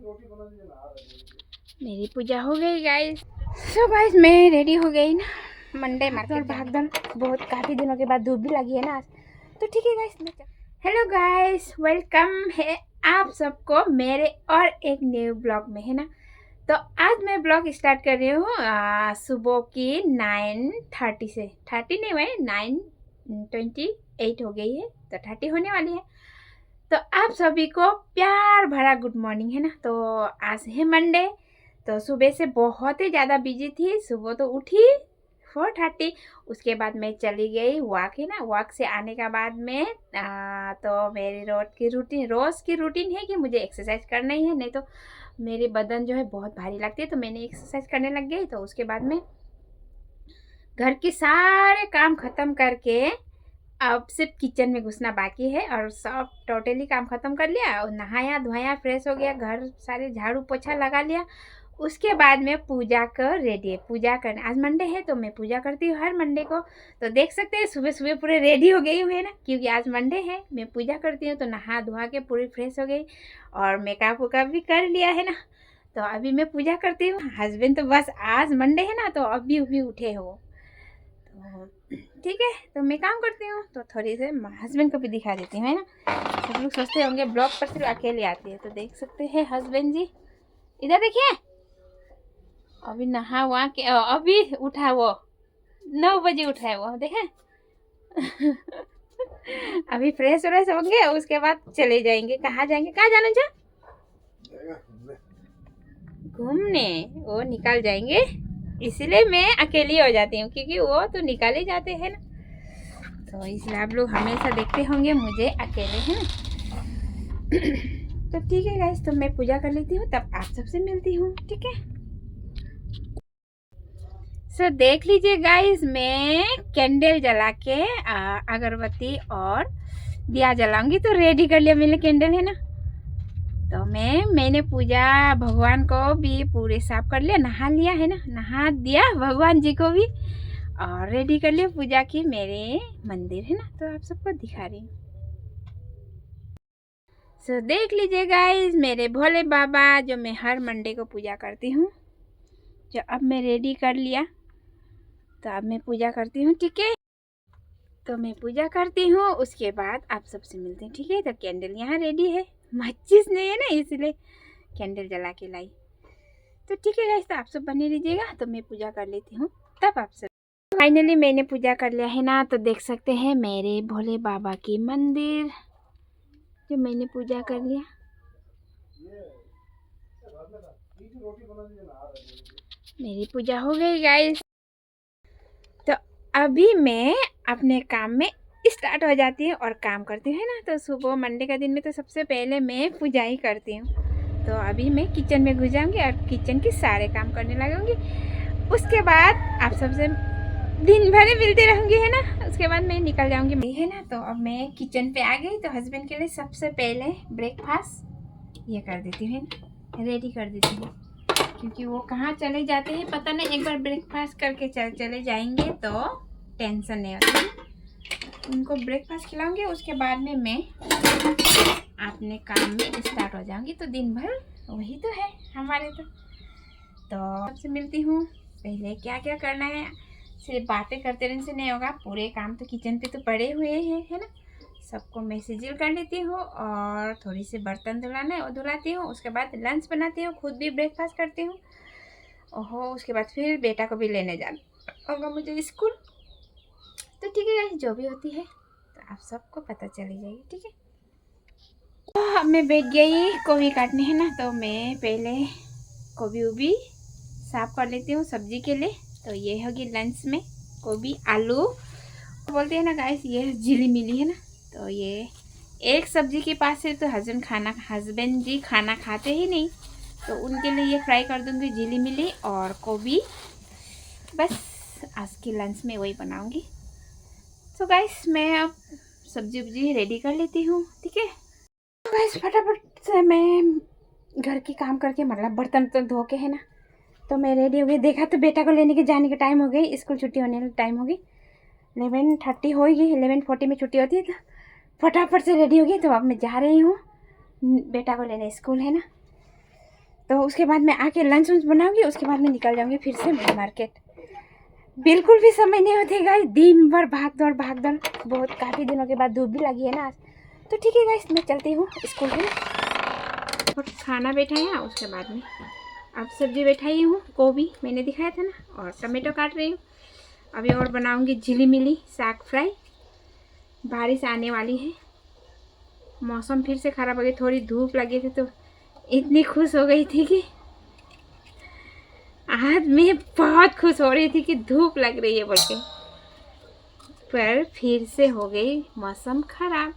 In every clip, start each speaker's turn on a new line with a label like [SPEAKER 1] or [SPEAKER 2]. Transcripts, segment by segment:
[SPEAKER 1] मेरी पूजा हो गई गाइस। सो गाइस मैं रेडी हो गई ना। मंडे मार्केट भागदौड़ बहुत काफ़ी दिनों के बाद धूप भी लगी है ना आज, तो ठीक है गाइस। हेलो गाइस, वेलकम है आप सबको मेरे और एक न्यू ब्लॉग में, है ना। तो आज मैं ब्लॉग स्टार्ट कर रही हूँ सुबह की 9:30 से। 30 नहीं हुए, 9:28 हो गई है, तो 30 होने वाली है। तो आप सभी को प्यार भरा गुड मॉर्निंग, है ना। तो आज है मंडे, तो सुबह से बहुत ही ज़्यादा बिजी थी। सुबह तो उठी 4:30, उसके बाद मैं चली गई वॉक, है ना। वॉक से आने के बाद में तो मेरी रोज़ की रूटीन है कि मुझे एक्सरसाइज करना ही है, नहीं तो मेरी बदन जो है बहुत भारी लगती है। तो मैंने एक्सरसाइज करने लग गई। तो उसके बाद में घर के सारे काम ख़त्म करके अब सिर्फ किचन में घुसना बाकी है, और सब टोटली काम ख़त्म कर लिया और नहाया धोया फ्रेश हो गया, घर सारे झाड़ू पोछा लगा लिया। उसके बाद में पूजा कर रेडी है। पूजा करने आज मंडे है, तो मैं पूजा करती हूँ हर मंडे को। तो देख सकते हैं सुबह सुबह पूरे रेडी हो गई हुई है ना, क्योंकि आज मंडे है। मैं पूजा करती हूँ तो नहा धोआ के पूरी फ्रेश हो गई और मेकअप वेकअप भी कर लिया है ना। तो अभी मैं पूजा करती हूँ। हस्बैंड तो बस आज मंडे है ना, तो अभी उठे हो, तो ठीक है। तो मैं काम करती हूँ, तो थोड़ी से हस्बैंड को भी दिखा देती हूँ, है ना। सब लोग सोचते होंगे ब्लॉग पर सिर्फ अकेले आती है, तो देख सकते हैं हस्बैंड जी इधर देखिए। अभी नहा हुआ के अभी उठा, वो 9 बजे उठा है वो, देखें। अभी फ्रेश व्रेश होंगे, उसके बाद चले जाएंगे। कहाँ जाएंगे, कहाँ जाना जा घूमने, वो निकल जाएंगे। इसलिए मैं अकेली हो जाती हूँ, क्योंकि वो तो निकाल ही जाते हैं ना। तो इसलिए आप लोग हमेशा देखते होंगे मुझे अकेले, हैं। तो ठीक है गाइस, तो मैं पूजा कर लेती हूँ, तब आप सबसे मिलती हूँ, ठीक है। सो देख लीजिए गाइस, मैं कैंडल जला के अगरबत्ती और दिया जलाऊंगी। तो रेडी कर लिया मैंने कैंडल, है ना। तो मैंने पूजा भगवान को भी पूरे साफ कर लिया, नहा लिया, है ना। नहा दिया भगवान जी को भी, और रेडी कर लिया पूजा की मेरे मंदिर, है ना। तो आप सबको दिखा रही हूँ। सो देख लीजिए गाइस, मेरे भोले बाबा जो मैं हर मंडे को पूजा करती हूँ, जो अब मैं रेडी कर लिया, तो अब मैं पूजा करती हूँ, ठीक है। तो मैं पूजा करती हूँ, उसके बाद आप सबसे मिलते हैं, ठीक है। तो कैंडल यहाँ रेडी है, माचिस नहीं है ना, इसलिए कैंडल जला के लाई। तो ठीक है गाइस, तो आप सब बने रहिएगा। तो मैं पूजा कर लेती हूँ, तब आप सब। फाइनली मैंने पूजा कर लिया है ना। तो देख सकते हैं मेरे भोले बाबा की मंदिर जो मैंने पूजा कर लिया। मेरी पूजा हो गई गाइस। तो अभी मैं अपने काम में स्टार्ट हो जाती हूँ और काम करती हूँ, है ना। तो सुबह मंडे का दिन में तो सबसे पहले मैं पूजा ही करती हूँ। तो अभी मैं किचन में घुस जाऊँगी और किचन के सारे काम करने लगूँगी। उसके बाद आप सबसे दिन भर मिलती रहूँगी, है ना। उसके बाद मैं निकल जाऊँगी, है ना। तो अब मैं किचन पे आ गई। तो हस्बैंड के लिए सबसे पहले ब्रेकफास्ट ये कर देती हूँ, रेडी कर देती हूँ, क्योंकि वो कहाँ चले जाते हैं पता नहीं। एक बार ब्रेकफास्ट करके चले जाएंगे तो टेंशन नहीं होती। उनको ब्रेकफास्ट खिलाऊंगी, उसके बाद में मैं अपने काम में स्टार्ट हो जाऊंगी। तो दिन भर वही तो है हमारे। तो सबसे मिलती हूँ। पहले क्या क्या करना है, सिर्फ बातें करते रहने से नहीं होगा, पूरे काम तो किचन पे तो पड़े हुए हैं, है ना। सबको मैं सिजिल कर लेती हूँ और थोड़ी सी बर्तन धुलाना है वो धुलाती हूँ। उसके बाद लंच बनाती हूँ, खुद भी ब्रेकफास्ट करती हूँ। ओहो, उसके बाद फिर बेटा को भी लेने जाना होगा मुझे स्कूल। तो ठीक है गाइस, जो भी होती है तो आप सबको पता चली जाएगी, ठीक है। तो अब मैं बैठ गई गोभी काटने, है ना। तो मैं पहले गोभी उभी साफ कर लेती हूँ सब्जी के लिए। तो ये होगी लंच में गोभी आलू बोलते हैं ना गाइस, ये झिली मिली, है ना। तो ये एक सब्जी के पास से तो हस्बैंड जी खाना खाते ही नहीं, तो उनके लिए ये फ्राई कर दूंगी झिली मिली और गोभी। बस आज की लंच में वही बनाऊंगी। तो गाइस मैं अब सब्जी उब्जी रेडी कर लेती हूँ, ठीक है। तो गाइस फटाफट से मैं घर की काम करके, मतलब बर्तन तो धो के, है ना। तो मैं रेडी हो गई। देखा तो बेटा को लेने के जाने का टाइम हो गई, स्कूल छुट्टी होने का टाइम हो गई। 11:30 हो गई, 11:40 में छुट्टी होती है। तो फटाफट से रेडी हो गई। तो अब मैं जा रही हूँ बेटा को लेने स्कूल, है ना। तो उसके बाद मैं आके लंच वंच बनाऊंगी, उसके बाद मैं निकल जाऊंगी फिर से मार्केट। बिल्कुल भी समय नहीं होती गाइस, दिन भर भाग दौड़। बहुत काफ़ी दिनों के बाद धूप भी लगी है ना आज। तो ठीक है गाइस, मैं चलती हूँ स्कूल में। और खाना बैठाया, उसके बाद में अब सब्जी बैठाई हूँ, गोभी मैंने दिखाया था ना, और टमाटो काट रही हूँ। अभी और बनाऊंगी झिली मिली साग फ्राई। बारिश आने वाली है, मौसम फिर से ख़राब हो गई, थोड़ी धूप लगी थी तो इतनी खुश हो गई थी कि आज मैं बहुत खुश हो रही थी कि धूप लग रही है बोल के, पर फिर से हो गई मौसम ख़राब।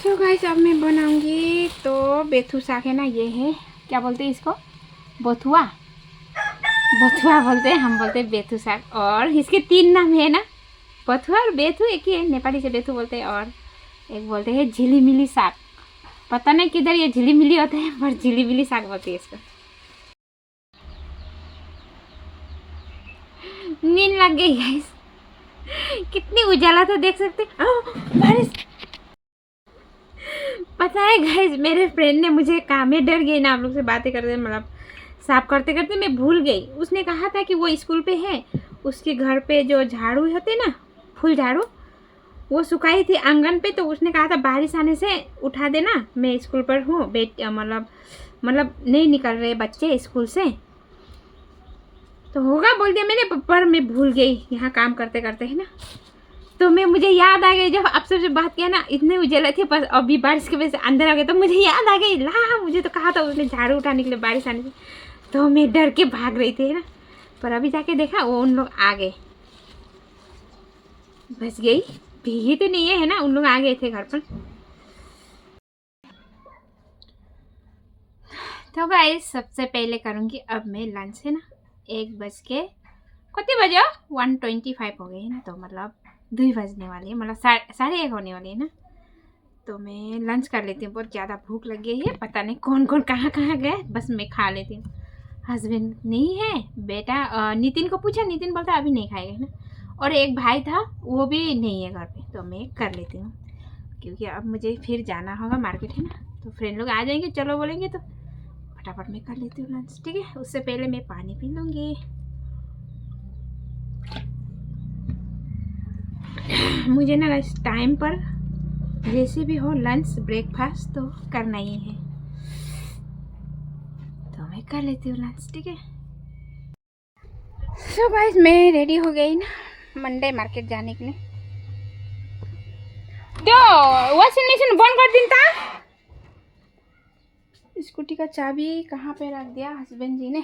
[SPEAKER 1] तो गाइस अब मैं बनाऊंगी तो बेथू साग है ना, ये है क्या बोलते हैं इसको, बथुआ बोलते हैं, हम बोलते हैं बेथू साग। और इसके 3 नाम है ना, बथुआ और बेथू एक ही है, नेपाली से बेथू बोलते हैं और एक बोलते हैं झिलीमिली साग। पता नहीं किधर ये झिलीमिली होता है, पर झिलीमिली साग बोलती है इसको। नींद लग गई गाइस, कितनी उजाला तो देख सकते। बारिश, पता है गाइस मेरे फ्रेंड ने मुझे कहा, मैं डर गई ना आप लोग से बातें करते, मतलब साफ करते करते मैं भूल गई। उसने कहा था कि वो स्कूल पे है, उसके घर पे जो झाड़ू होते ना, फूल झाड़ू, वो सुखाई थी आंगन पे, तो उसने कहा था बारिश आने से उठा देना, मैं स्कूल पर हूँ, मतलब नहीं निकल रहे बच्चे स्कूल से, तो होगा बोल दिया मैंने, पर मैं भूल गई यहाँ काम करते करते है ना। तो मुझे याद आ गई, जब आप सबसे बात किया ना, इतने उजले थे, पर अभी बारिश की वजह से अंदर आ गए, तो मुझे याद आ गई, ला मुझे तो कहा था उसने झाड़ू उठाने के लिए बारिश आने से, तो मैं डर के भाग रही थी ना। पर अभी जाके देखा वो उन लोग आ गए, बच गई, भीगी तो नहीं है ना, उन लोग आ गए थे घर पर। तो गाइस सबसे पहले करूँगी अब मैं लंच है ना, 1 बज के कितने बजे, 1:25 हो गए हैं ना, तो मतलब 2 बजने वाली है, मतलब 1:30 होने वाली है ना। तो मैं लंच कर लेती हूँ, बहुत ज़्यादा भूख लग गई है, पता नहीं कौन कौन कहाँ कहाँ गए, बस मैं खा लेती हूँ। हस्बैंड नहीं है, बेटा नितिन को पूछा, नितिन बोलता अभी नहीं खाएगा है ना, और एक भाई था वो भी नहीं है घर पे, तो मैं कर लेती हूँ, क्योंकि अब मुझे फिर जाना होगा मार्केट है ना, तो फ्रेंड लोग आ जाएंगे, चलो बोलेंगे तो फटाफट मैं कर लेती हूँ लंच, ठीक है। उससे पहले मैं पानी पी लूँगी। मुझे ना इस टाइम पर जैसे भी हो लंच ब्रेकफास्ट तो करना ही है, तो मैं कर लेती हूँ लंच, ठीक है। सो गाइस मैं रेडी हो गई ना मंडे मार्केट जाने के लिए। तो वॉशिंग मशीन बंद कर दिन था, स्कूटी का चाबी कहाँ पे रख दिया हस्बैंड जी ने।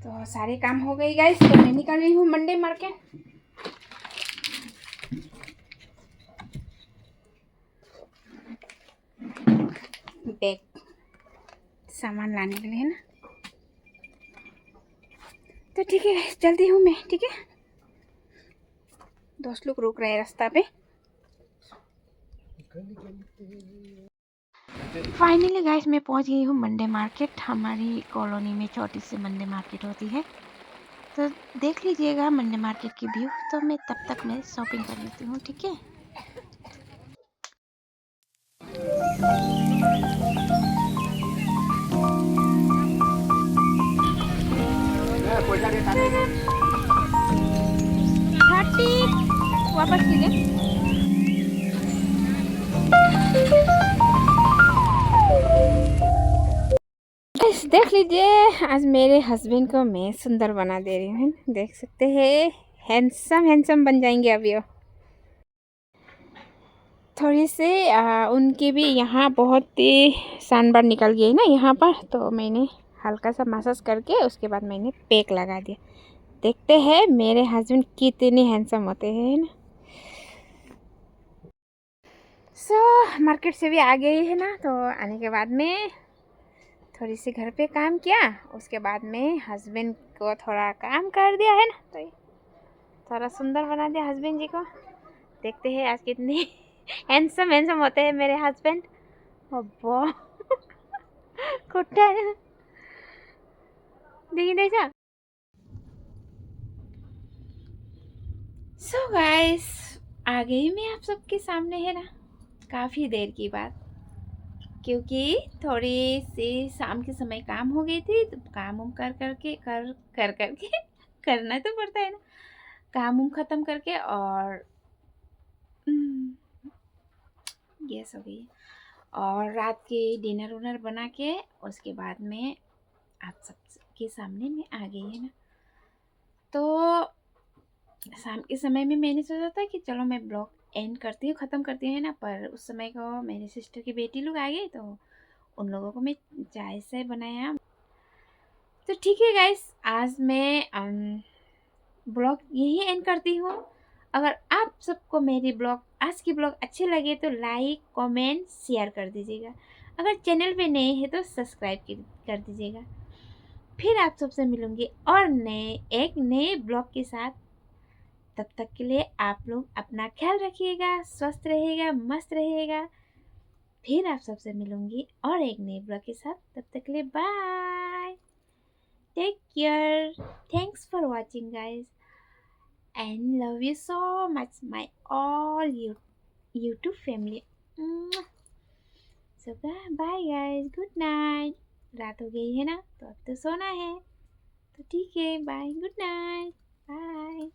[SPEAKER 1] तो सारे काम हो गई गाइस, तो मैं निकल रही हूँ मंडे मार्केट। बैग सामान लाने के लिए है ना, तो ठीक है चलती हूँ मैं, ठीक है। दोस्त लोग रुक रहे हैं रास्ता पे। फाइनली गाइस मैं पहुंच गई हूँ मंडे मार्केट। हमारी कॉलोनी में छोटी सी मंडे मार्केट होती है, तो देख लीजिएगा मंडे मार्केट की व्यू। तो मैं तब तक मैं शॉपिंग कर लेती हूँ, ठीक है। वापस कीजिए। देख लीजिए आज मेरे हस्बैंड को मैं सुंदर बना दे रही हूँ, देख सकते हैं, हैंडसम बन जाएंगे अभी। थोड़ी सी उनकी भी यहाँ बहुत ही सनबर्न निकल गई ना यहाँ पर, तो मैंने हल्का सा मसाज करके उसके बाद मैंने पैक लगा दिया। देखते हैं मेरे हस्बैंड कितने हैंडसम होते हैं ना। मार्केट से भी आ गई है ना, तो आने के बाद में थोड़ी सी घर पे काम किया, उसके बाद में हस्बैंड को थोड़ा काम कर दिया है ना, तो थोड़ा सुंदर बना दिया हस्बैंड जी को। देखते हैं आज कितने हैंडसम होते हैं मेरे हस्बैंड। अब्बा कुट्टा देखिए देखा। सो गाइस आ गई मैं आप सबके सामने, है ना, काफ़ी देर की बात। क्योंकि थोड़ी सी शाम के समय काम हो गई थी, तो काम उम कर करके करना तो पड़ता है ना, काम उम ख़त्म करके और गैस हो गई और रात के डिनर उनर बना के उसके बाद में आप सबके सामने मैं आ गई, है ना। तो शाम के समय में मैंने सोचा था कि चलो मैं ब्लॉग एंड करती हूँ, ख़त्म करती हूँ, है ना। पर उस समय को मेरे सिस्टर की बेटी लोग आ गई, तो उन लोगों को मैं चाय से बनाया। तो ठीक है गाइस, आज मैं ब्लॉग यही एंड करती हूँ। अगर आप सबको मेरी ब्लॉग आज की ब्लॉग अच्छे लगे तो लाइक कमेंट शेयर कर दीजिएगा। अगर चैनल पे नए हैं तो सब्सक्राइब कर दीजिएगा। फिर आप सबसे मिलूंगी और एक नए ब्लॉग के साथ। तब तक के लिए आप लोग अपना ख्याल रखिएगा, स्वस्थ रहिएगा, मस्त रहिएगा। फिर आप सबसे मिलूंगी और एक नए ब्लॉग के साथ। तब तक के लिए bye, take care, thanks for watching guys and love you so much, my all YouTube family. Mwah. So bye guys, good night. रात हो गई है ना, तो अब तो सोना है। तो ठीक है, बाय, गुड नाइट, बाय।